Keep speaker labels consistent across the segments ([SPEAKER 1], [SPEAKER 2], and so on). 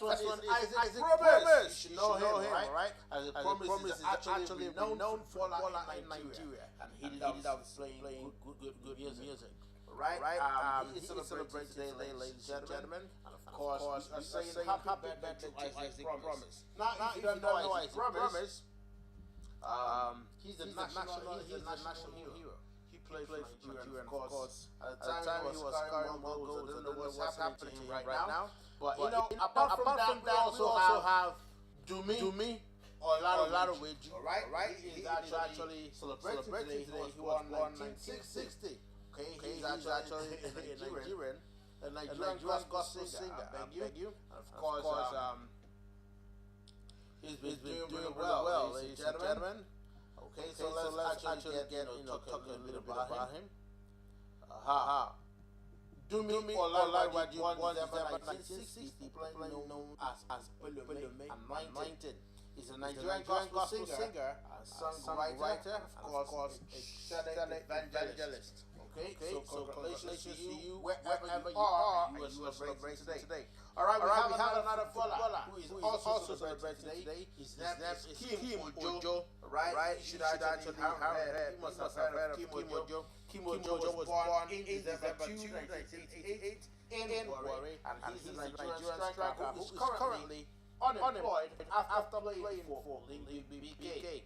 [SPEAKER 1] one is Isaac Promise. You should know him, right? Isaac Promise is actually known for in Nigeria, and he loves playing good music. Right? He celebrates today, ladies and gentlemen. And of course, we are saying happy birthday to Isaac Promise. Now, if you don't know Isaac Promise, he's a national hero. He played for Nigeria, and of course, at the time he was scoring more goals. I don't know what's happening right now. But you know, apart from that, we also have Dumi or Laro Weju. Right? He is actually celebrating today. He was born in 1960. Okay, he's actually a Nigerian gospel singer. I beg you. And of course, he's been doing well, ladies and gentlemen. Okay, so let's actually get talk a little bit about him. Dumi Olaiwaju born December 1960, playing known as Pelome Anointed. He's a Nigerian gospel singer, a songwriter, and of course, a Shade evangelist. Okay, so congratulations to you wherever you are, and you are celebrating today. Alright, we have another footballer who is also celebrating today. His name is Kim Ojo. Right? You should actually have heard. You must have heard of Kim Ojo. Kim Ojo was born in December 2, 1988 in Warri, and he's a Nigerian striker who is currently unemployed after playing for BK.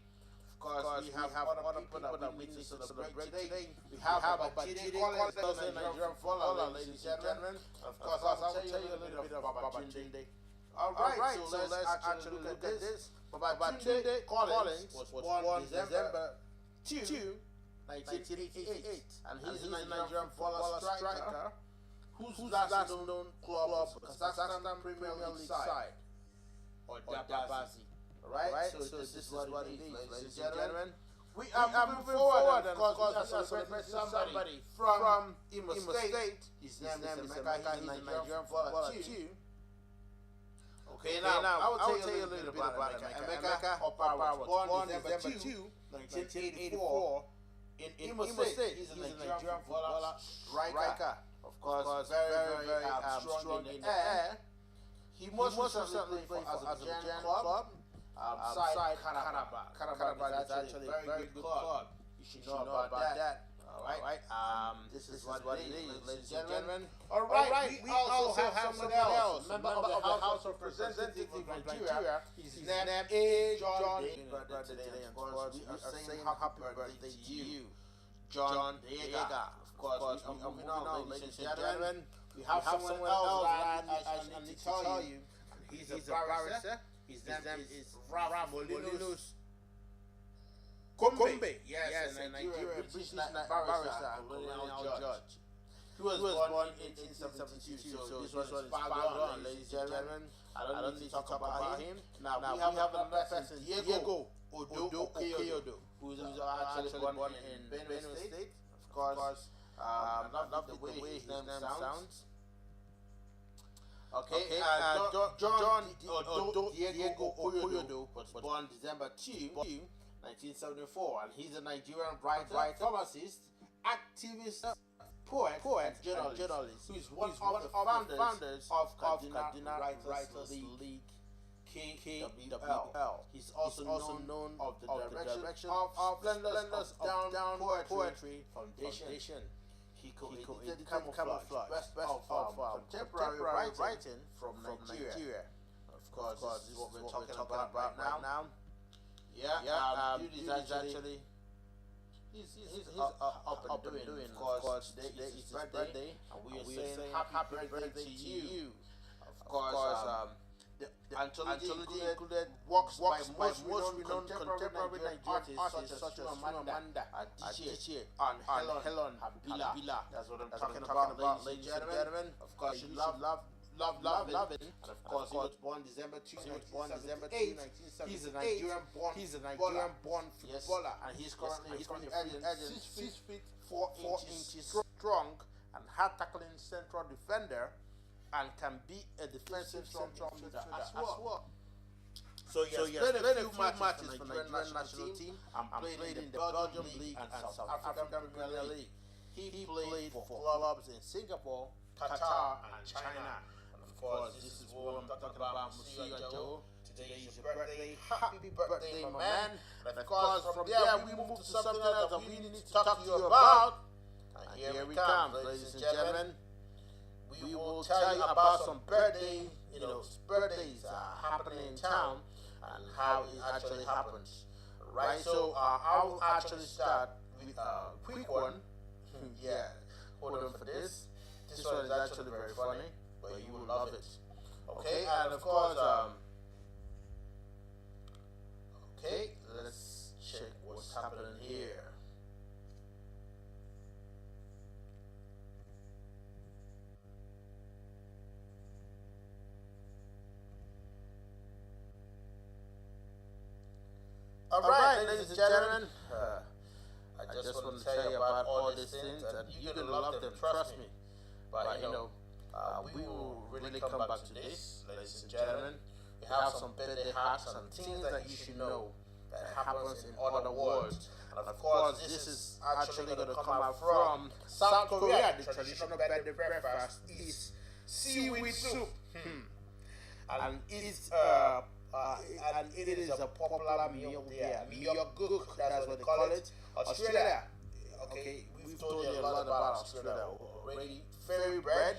[SPEAKER 1] Of course, we have other people that we need to celebrate today. We have Babajide Collins, a Nigerian footballer, ladies and gentlemen. Of course, I will tell you a little bit about Babajide. Alright, so let's actually look at this. Babajide Collins was born December 2, 1988, and he's a Nigerian footballer striker whose last known club was Kazakhstan Premier League side, or Dabazi. Right? So this is what it is, ladies and gentlemen. We are moving forward, and of course, we are celebrating somebody from Imo State. His name is Emeka. He's a Nigerian footballer too. Okay, now I will tell you a little bit about Emeka. Opara was born December 2, 1984 in Imo State. He's a Nigerian footballer striker. Of course, very strong in the air. He most recently played for Azerbaijan club. Side Karabakh is actually a very good club. You should know about that. Alright. This is what it is, ladies and gentlemen. Alright, we also have someone else, member of the House of Representatives of Nigeria. His name is John. Today, of course, we are saying happy birthday to you, John Diega. Of course, we are moving on, ladies and gentlemen. We have someone else that I need to tell you. He's a barrister. His name is Raf Molinos Kombe. Yes, a Nigerian British barrister and colonial judge. He was born in 1872, so this was his background, ladies and gentlemen. I don't need to talk about him. Now we have another person, Diego Odo Okeodo, who is actually born in Benue State. Of course, I love the way his name sounds. Okay, John Diego Oyodo was born December 2, 1974, and he's a Nigerian writer, pharmacist, activist, poet and journalist, who is one of the founders of Kaduna Writers League, KWL. He's also known of the direction of Blenders Down Poetry Foundation. He co-edited Camouflage, best of contemporary writing from Nigeria. Of course, this is what we're talking about right now. Dude is actually he's up and doing. Of course, today is his birthday, and we are saying happy birthday to you. Of course, the anthology included works by most renowned contemporary Nigerian artists such as Amanda Adichie and Helen Habila. That's what I'm talking about, ladies and gentlemen. Of course, you love it. And of course, he was born December 2, 1978. He's a Nigerian born footballer, and he's currently 6 feet 4 inches strong and hard-tackling central defender, and can be a defensive central midfielder as well. So he has played a few matches for the Nigerian national team and played in the Belgian League and South African Premier League. He played for clubs in Singapore, Qatar, and China. And of course, this is who I'm talking about, Monsieur Joe. Today is your birthday. Happy birthday, my man. And of course, from there, we move to something else that we need to talk to you about. And here we come, ladies and gentlemen. We will tell you about some birthdays happening in town and how it actually happens. Right, so I will actually start with a quick one. Yeah, hold on for this. This one is actually very funny, but you will love it. Okay, and of course, okay, let's check what's happening here. Alright, ladies and gentlemen, I just want to tell you about all these things, and you're going to love them, trust me. But, we will really come back to this, ladies and gentlemen. We have some birthday hacks and things that you should know that happens in other worlds. And of course, this is actually going to come out from South Korea. The traditional birthday breakfast is seaweed soup. And it's and it is a popular meal there. Myeokguk, that's what they call it. Australia. Okay, we've told you a lot about Australia already. Fairy bread,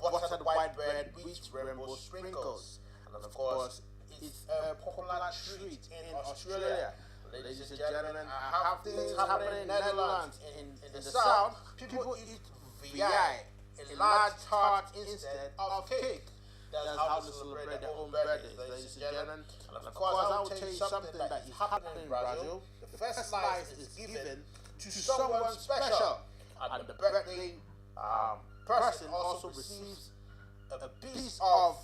[SPEAKER 1] buttered white bread with rainbow sprinkles. And of course, it's a popular treat in Australia. Ladies and gentlemen, I have things happening in Netherlands. In the south, people eat vijay, a large tart instead of cake. That's how they celebrate their own birthdays, ladies and gentlemen. And of course, I will tell you something that is happening in Brazil. The first slice is given to someone special, and the birthday person also receives a piece of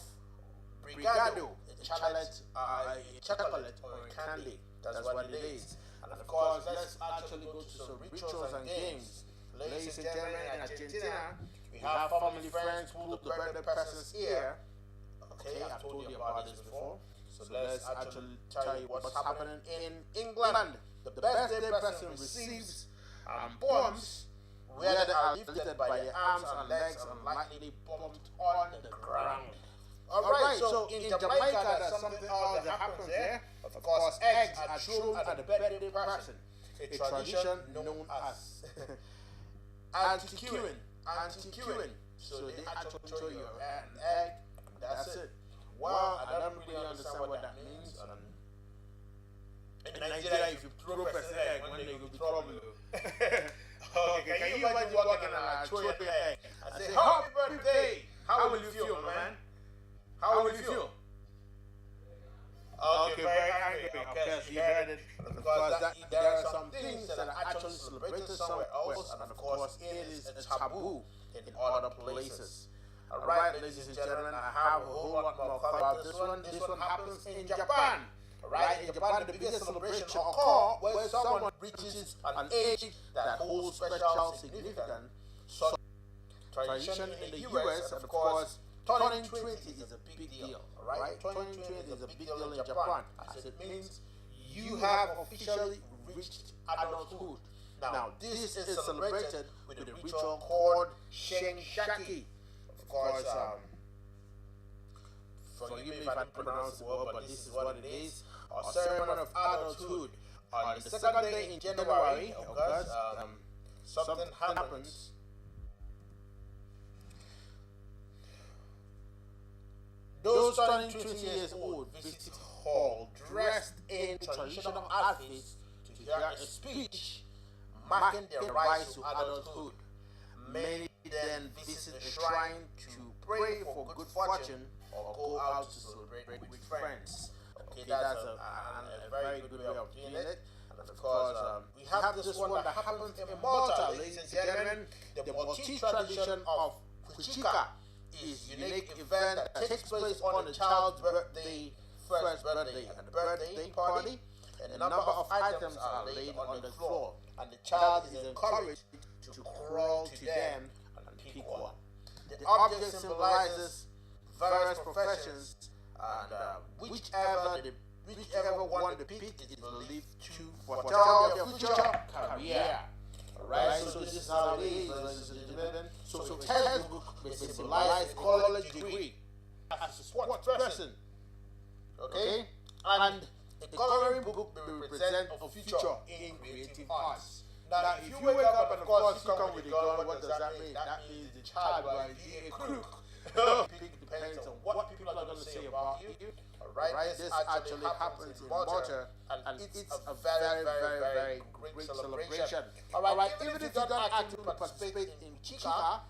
[SPEAKER 1] brigado, a chocolate or a candy. That's what it is. And of course, let's actually go to some rituals and games. Ladies and gentlemen, in Argentina, we have family friends who the birthday person's ear. Okay, I've told you about this before. So let's actually tell you what's happening in England. The birthday person receives bombs where they are lifted by their arms and legs and lightly bumped on the ground. Alright, so in Jamaica, there's something else that happens there. Of course, eggs are thrown at the birthday person. A tradition known as anti-queuing. So they actually throw you an egg. That's it. Well, I don't really understand what that means. In Nigeria, if you throw a person egg, one day you'll be trouble. Okay, can you imagine walking and throw your egg? I say, happy birthday! How will you feel, man? How will you feel? Okay, very angry. Okay, so you heard it. Because there are some things that are actually celebrated somewhere else, and of course, it is a taboo in other places. Alright, ladies and gentlemen, I have a whole lot more about this one. This one happens in Japan. Alright, in Japan, the biggest celebration occurs where someone reaches an age that holds special significance. So, tradition in the US, and of course, turning 20 is a big deal. Alright, turning 20 is a big deal in Japan, as it means you have officially reached adulthood. Now, this is celebrated with a ritual called Shenshaki. Of course, forgive me if I don't pronounce the word, but this is what it is. A ceremony of adulthood. On the second day in January, something happens. Those turning 20 years old visit hall dressed in traditional outfits to hear a speech marking their rise to adulthood. Many then visit a shrine to pray for good fortune or go out to celebrate with friends. Okay, that's a very good way of doing it. And of course, we have this one that happens in Malta, ladies and gentlemen. The Maltese tradition of Kuchika is a unique event that takes place on the child's first birthday. And the birthday party, and a number of items are laid on the floor, and the child is encouraged to crawl to them and pick one. The object symbolizes various professions, and whichever one they pick is believed to foretell their future career. Alright, so this is how it is, ladies and gentlemen. So textbook may symbolize college degree, as a sports person. Okay? And the coloring book will represent a future in creative arts. Now, if you wake up and of course you come with a gun, what does that mean? That means the child will be a crook. It depends on what people are going to say about you. Alright, this actually happens in Malta, and it's a very, very, very great celebration. Alright, even if you don't actually participate in Chica,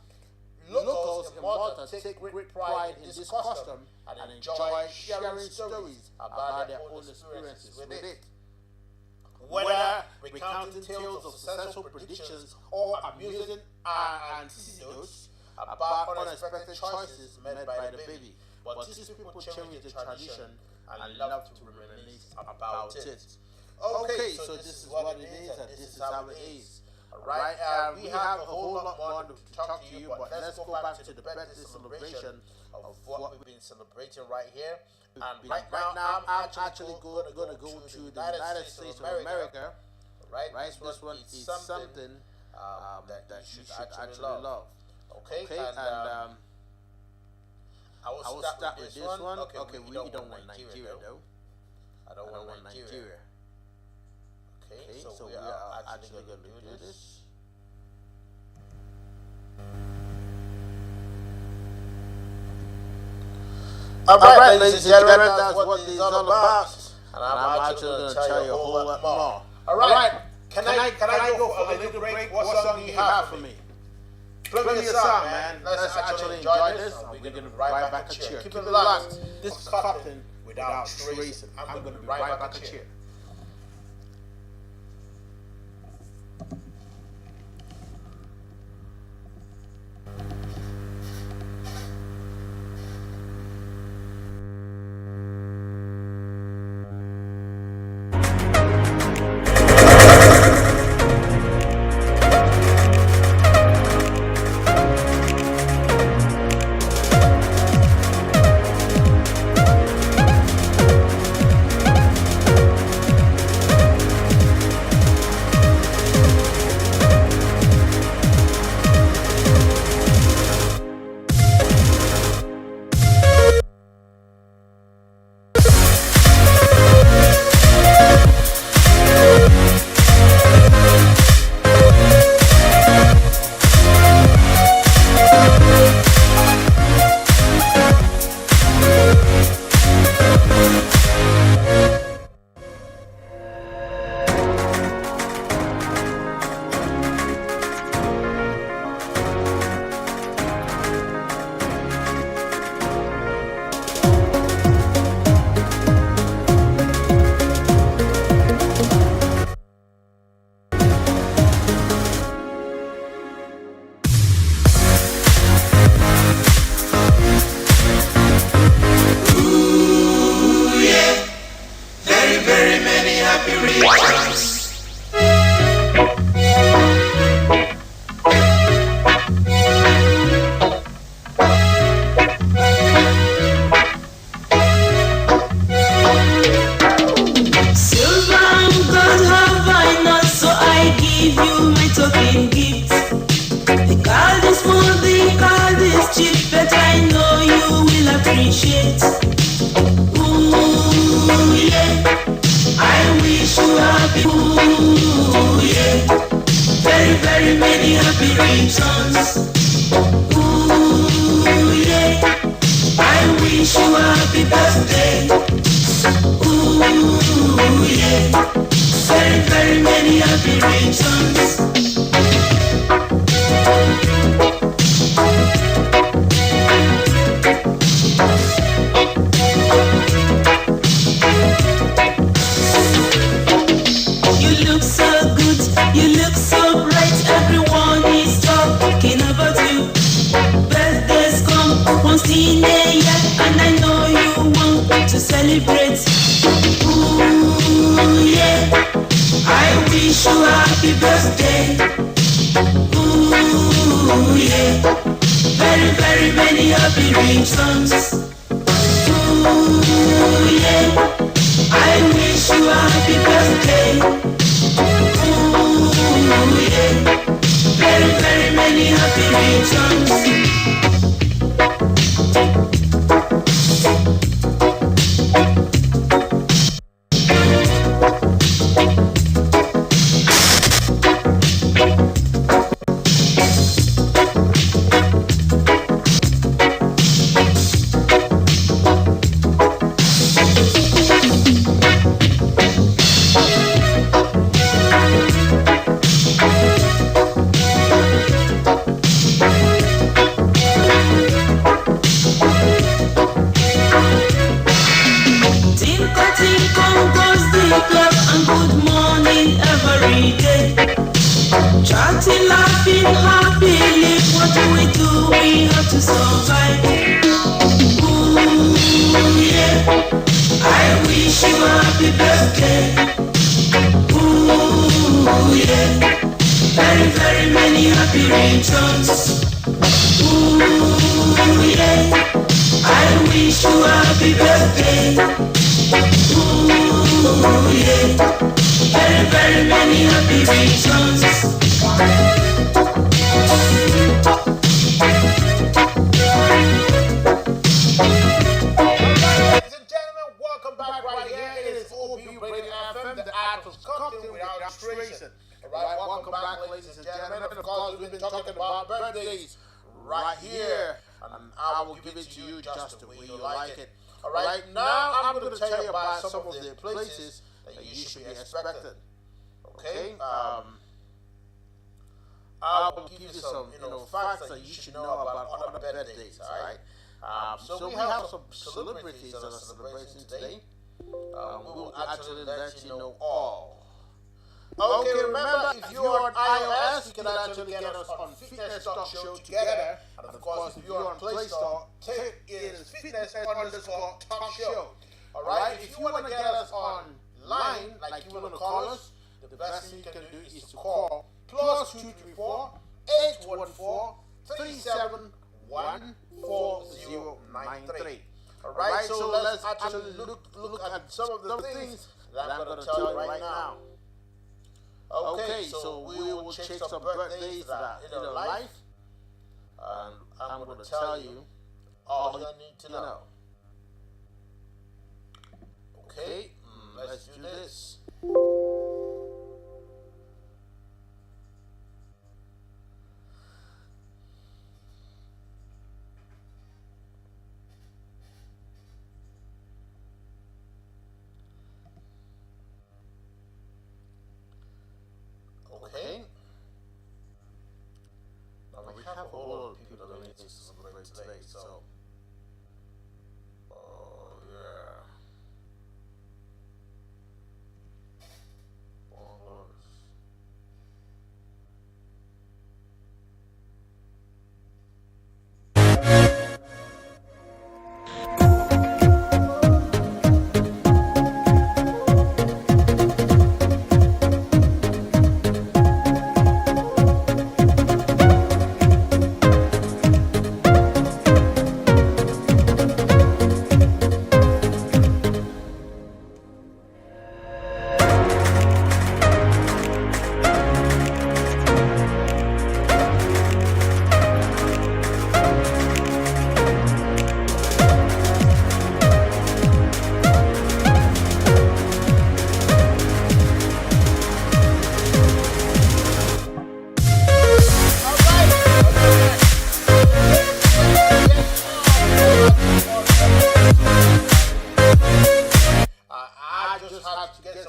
[SPEAKER 1] locals in Malta take great pride in this custom and enjoy sharing stories about their own experiences with it. Whether recounting tales of successful predictions or amusing anecdotes about unexpected choices made by the baby. But these people cherish the tradition and love to reminisce about it. Okay, so this is what it is and this is how it is. Alright, we have a whole lot more to talk to you, but let's go back to the birthday celebration of what we've been celebrating right here. And right now, I'm actually going to go to the United States of America. Right, this one is something that you should actually love. Okay, and I will start with this one. Okay, we don't want Nigeria though. I don't want Nigeria. Okay, so we are actually going to do this. Alright, ladies and gentlemen, that's what this is all about. And I'm actually going to tell you a whole lot more. Alright, can I go for a little break? What song do you have for me? Plug me a song, man. Let's actually enjoy this. We're going to be right back at you. Keep it locked. This is Captain without Trace. I'm going to be right back at you.
[SPEAKER 2] rejoice. Ooh, yeah. I wish you happy birthday. Ooh, yeah. Very, very many happy rejoices.
[SPEAKER 1] Ladies and gentlemen, welcome back right here. It is OB Radio FM, the art of sculpting without illustration. Alright, welcome back, ladies and gentlemen. Of course, we've been talking about birthdays right here, and I will give it to you just the way you like it. Alright, now I'm going to tell you about some of the places that you should be expected. Okay, I will give you some, facts that you should know about other birthdays. Alright. So we have some celebrities that are celebrating today. We will actually let you know all. Okay, remember, if you're on iOS, you can actually get us on FitnessTalkShow together. And of course, if you're on Play Store, it is Fitness_Talk_Show. Alright, if you want to get us online, like you want to call us, the best thing you can do is to call +234 814 3714093. Alright, so let's actually look at some of the things that I'm going to tell you right now. Okay, so we will check some birthdays that are in your life, and I'm going to tell you all you need to know. Okay, let's do this. Okay. Now we have a whole lot of people that need to celebrate today, so. Oh, yeah.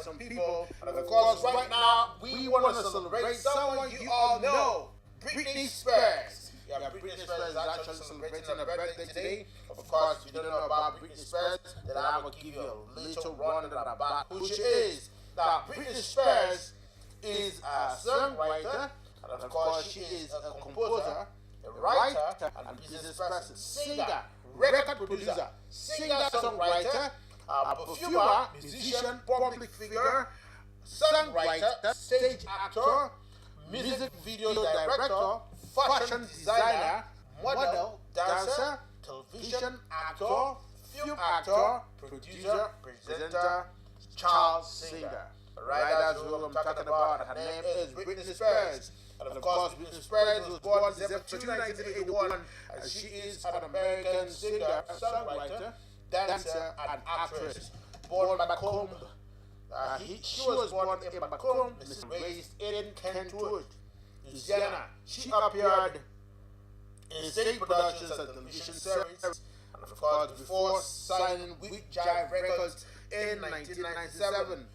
[SPEAKER 1] Some people, and of course, right now we want to celebrate someone you all know, Britney Spears. Yeah, Britney Spears is actually celebrating her birthday today. Of course, if you don't know about Britney Spears, then I will give you a little rundown about who she is. Now, Britney Spears is a songwriter, and of course, she is a composer, a writer, and business person, singer, record producer, singer-songwriter, perfumer, musician, public figure, songwriter, stage actor, music video director, fashion designer, model, dancer, television actor, film actor, producer, presenter, child singer. Alright, that's who I'm talking about. Her name is Britney Spears. And of course, Britney Spears was born December 2, 1981, and she is an American singer, songwriter, dancer, and actress. Born back home, she was born in Macomb, raised in Kentwood, Louisiana. She appeared in stage productions and television series, and of course, before signing with Jive Records in 1997,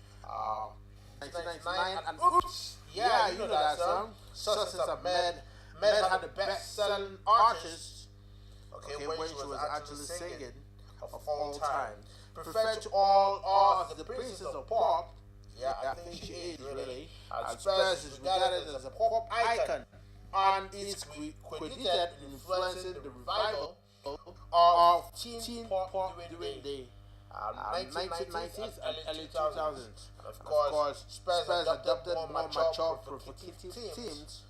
[SPEAKER 1] 1999, and oops, yeah, you know that song. Success of Med had the best-selling artist, okay, when she was actually singing of all time. Referred to all as the princess of pop. Yeah, I think she is really. As Spears is regarded as a pop icon and is credited in influencing the revival of teen pop during the 1990s and early 2000s. Of course, Spears adopted more mature, provocative themes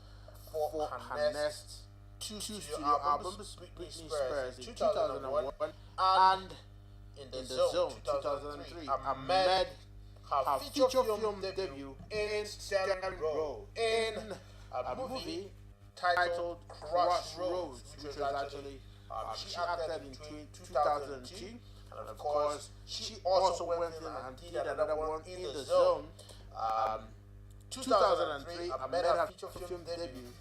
[SPEAKER 1] for her next two studio albums, Britney Spears in 2001 and In the Zone 2003. Ahmed her feature film debut in starring role in a movie titled Crossroads, which was actually she acted in 2002, and of course she also went in and did another one in the Zone. 2003, I made her feature film debut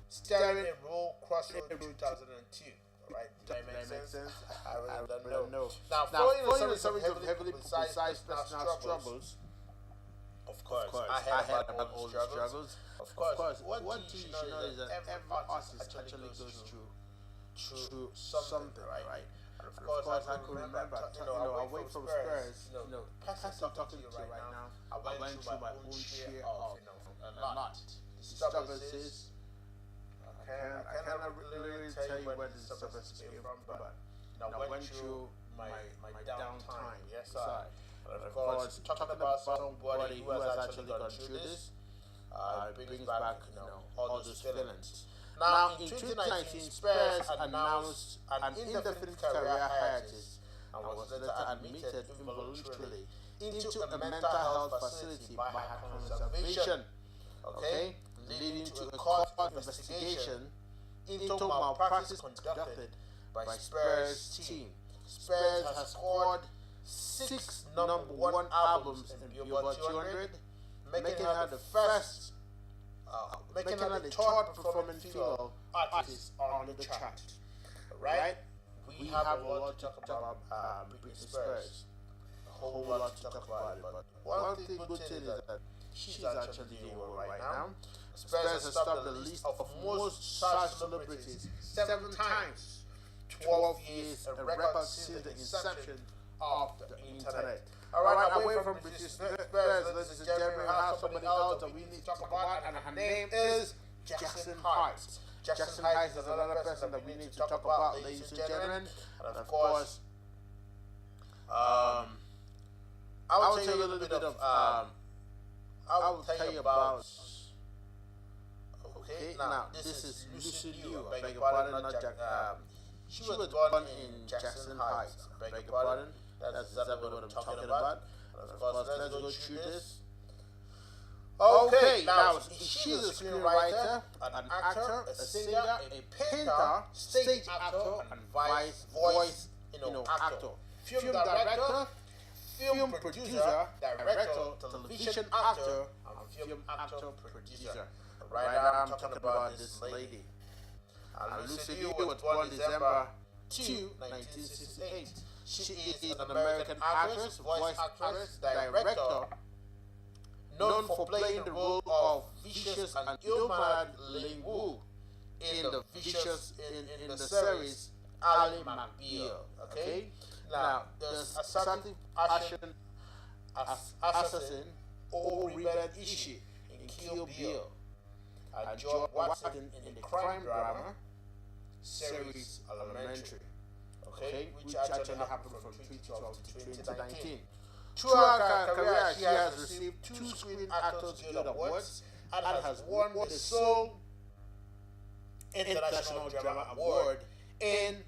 [SPEAKER 1] starring role Crossroads 2002. Right? Did I make sense? I really don't know. Now, following a series of heavily publicized personal struggles, of course, I had about all the struggles. Of course, what you should know is that every artist actually goes through something, right? And of course, I can remember, away from Spurs, person talking to you right now, I went through my own share of, a lot. Disturbances. I cannot really tell you where the disturbance came from, but I went through my downtime. Yes, sir. And of course, talking about somebody who has actually gone through this, brings back all those feelings. Now, in 2019, Spears announced an indefinite career hiatus and was later admitted involuntarily into a mental health facility by her conservation, leading to a court investigation into malpractice conducted by Spears' team. Spears has scored 6 #1 albums in Billboard 200, making her the first, making her the third performing female artist on the chart. Right? We have a lot to talk about Britney Spears. A whole lot to talk about it, but one thing good thing is that she's actually doing well right now. Spears has topped the list of most searched celebrities 7 times, 12 years, a record since the inception of the internet. Alright, away from Britney Spears, ladies and gentlemen, we have somebody else that we need to talk about, and her name is Jackson Heights. Jackson Heights is another person that we need to talk about, ladies and gentlemen. And of course, I will tell you a little bit of, I will tell you about. Okay, now this is Lucy Liu. I beg your pardon, not Jack. She was born in Jackson Heights. I beg your pardon. That's exactly what I'm talking about. And of course, let's go through this. Okay, now she's a screenwriter, an actor, a singer, a painter, stage actor, and voice actor, film director, film producer, director, television actor, and film actor producer. Right now, I'm talking about this lady. Lucy Liu was born December 2, 1968. She is an American actress, voice actress, director, known for playing the role of vicious and ill-mannered Ling Wu in the series Ally McBeal. Okay, now there's assertive assassin or rebel Ishi in Kill Bill, and George Watson in the crime drama series Elementary, which actually happened from 2012 to 2019. Throughout her career, she has received 2 Screen Actors Guild Awards and has won the Seoul International Drama Award in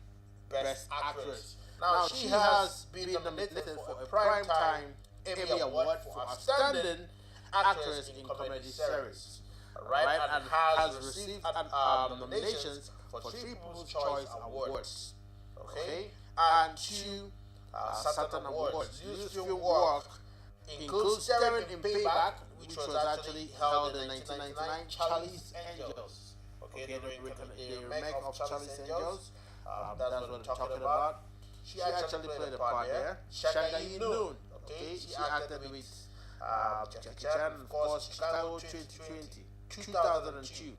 [SPEAKER 1] Best Actress. Now, she has been nominated for a Primetime Emmy Award for Outstanding Actress in Comedy Series, and has received nominations for 3 People's Choice Awards, and 2 Saturn Awards. Lucy's film work includes starring in Payback, which was actually held in 1999, Charlie's Angels. The remake of Charlie's Angels. That's what I'm talking about. She actually played a part there. Shanghai Noon. She acted with Jackie Chan, of course, Chicago 2002.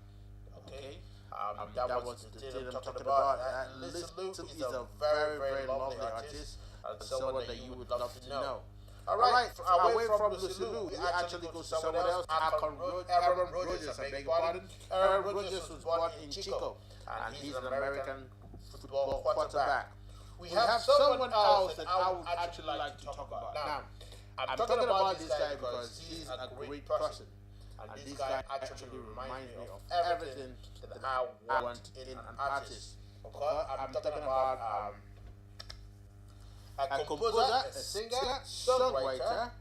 [SPEAKER 1] That was the thing I'm talking about. Lucy Liu is a very, very lovely artist, and someone that you would love to know. Alright, away from Lucy Liu, we actually go somewhere else. Aaron Rodgers, I beg your pardon. Aaron Rodgers was born in Chico, and he's an American football quarterback. We have someone else that I would actually like to talk about. Now, I'm talking about this guy because he's a great person. and this guy actually reminds me of everything that I want in an artist. Okay, I'm talking about a composer, a singer, songwriter,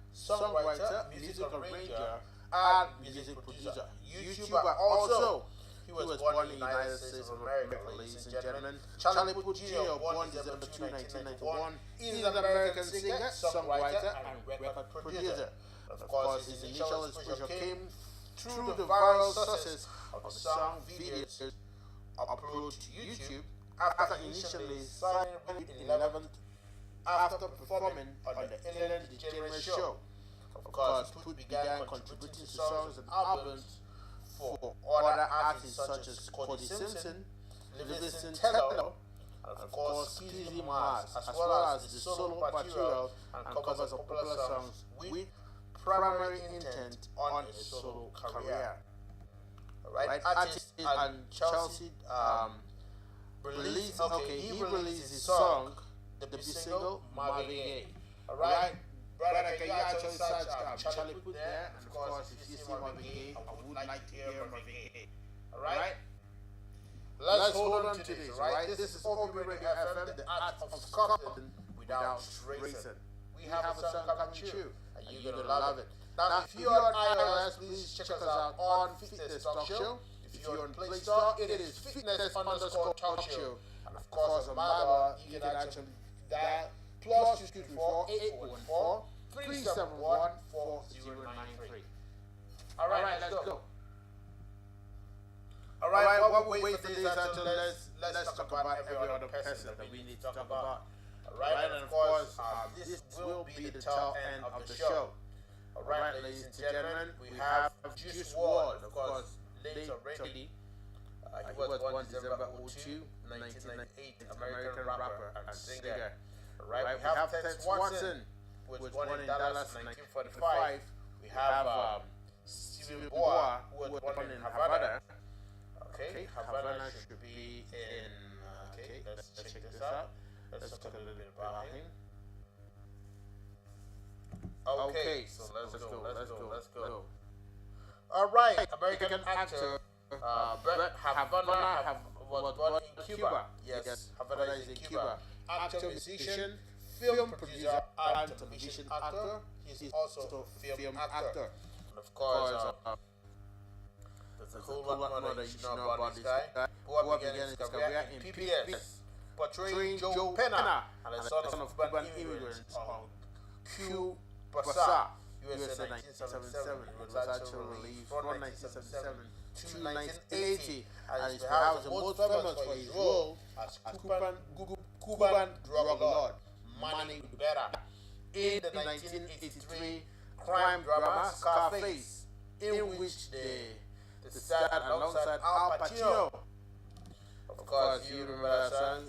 [SPEAKER 1] music arranger, and music producer, YouTuber also. He was born in the United States of America, ladies and gentlemen. Charlie Puth Jr., born December 2, 1991, is an American singer, songwriter, and record producer. Of course, his initial inspiration came through the viral success of the song videos uploaded to YouTube after initially signing in 11th after performing on the Ellen DeGeneres show. Of course, Puth began contributing to songs and albums for other artists such as Cody Simpson, Livingston Taylor, and of course Kizzy Mars, as well as the solo material and covers of popular songs with primary intent on his solo career. Right, artist and Chelsea released his song, the debut single Marvin Gaye. Alright, brother, can you actually search Charlie Puth there? And of course, if you see Marvin Gaye, I would like to hear Marvin Gaye. Alright? Let's hold on to this, alright? This is OP Radio FM, the art of Scotland without racing. We have a song coming true, and you're gonna love it. Now, if you're on iOS, please check us out on Fitness Talk Show. If you're on Play Store, it is Fitness_Talk Show. And of course, on mobile, you can actually dial +234 814 371 4093. Alright, let's go. Alright, while we wait for this, actually, let's talk about every other person that we need to talk about. Alright, and of course, this will be the tail end of the show. Alright, ladies and gentlemen, we have Juice WRLD, of course, late already. He was born December 2, 1998, American rapper and singer. Alright, we have Ted Swanson, who was born in Dallas in 1945. We have Stephen Boa, who was born in Havana. Okay, Havana should be in. Okay, let's check this out. Let's talk a little bit about him. Okay, so let's go. Alright, American actor Brett Havana was born in Cuba. Yes, Havana is in Cuba. Actor, musician, film producer, and television actor. He's also a film actor. And of course, there's a whole lot more that you should know about this guy. Who began his career in PBS, portraying Joe Pena, and the son of Cuban immigrants on Q Basa, USA 1977. It was actually released from 1977 to 1980, and is perhaps the most famous for his role as Cuban drug lord Manny Guerra in the 1983 crime drama Scarface, in which they starred alongside Al Pacino. Of course, you remember that song?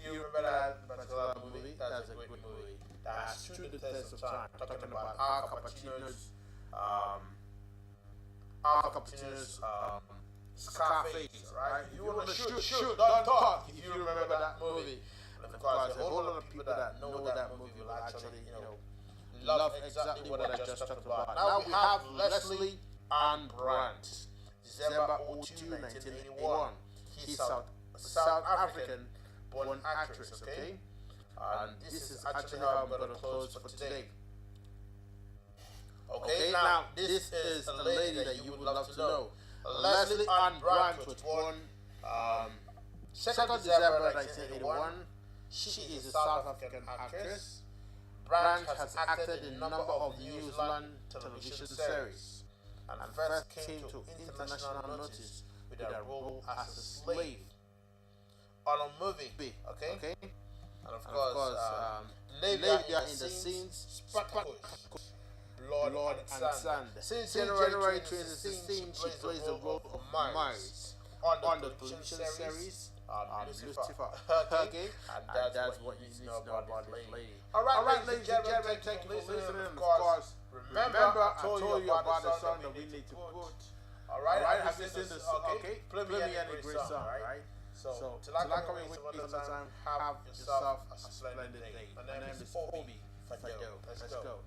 [SPEAKER 1] You remember that particular movie? That's a great movie that has stood the test of time. Talking about Al Pacino's Scarface, right? If you want to shoot, don't talk. If you remember that movie. And of course, a whole lot of people that know that movie will actually, love exactly what I just talked about. Now we have Leslie Ann Brandt, December 2, 1981. She's South African born actress, okay? And this is actually how I'm going to close for today. Okay, now this is a lady that you would love to know. Leslie Ann Brandt was born 2nd December 1981. She is a South African actress. Brandt has acted in a number of New Zealand television series and first came to international notice with a role as a slave on a movie, okay? And of course, Labia in the scenes, Spartacus, Blood and Sand. Since January 2016, she plays the role of Mars on the television series Lucifer. Okay? And that's what you need to know about this lady. Alright, ladies and gentlemen, thank you for listening. And of course, remember, I told you about the song that we need to put. Alright, have you seen this? Okay? Play me any great song, right? So, till I come in with you another time, have yourself a splendid day. My name is Obi Fadel. Let's go.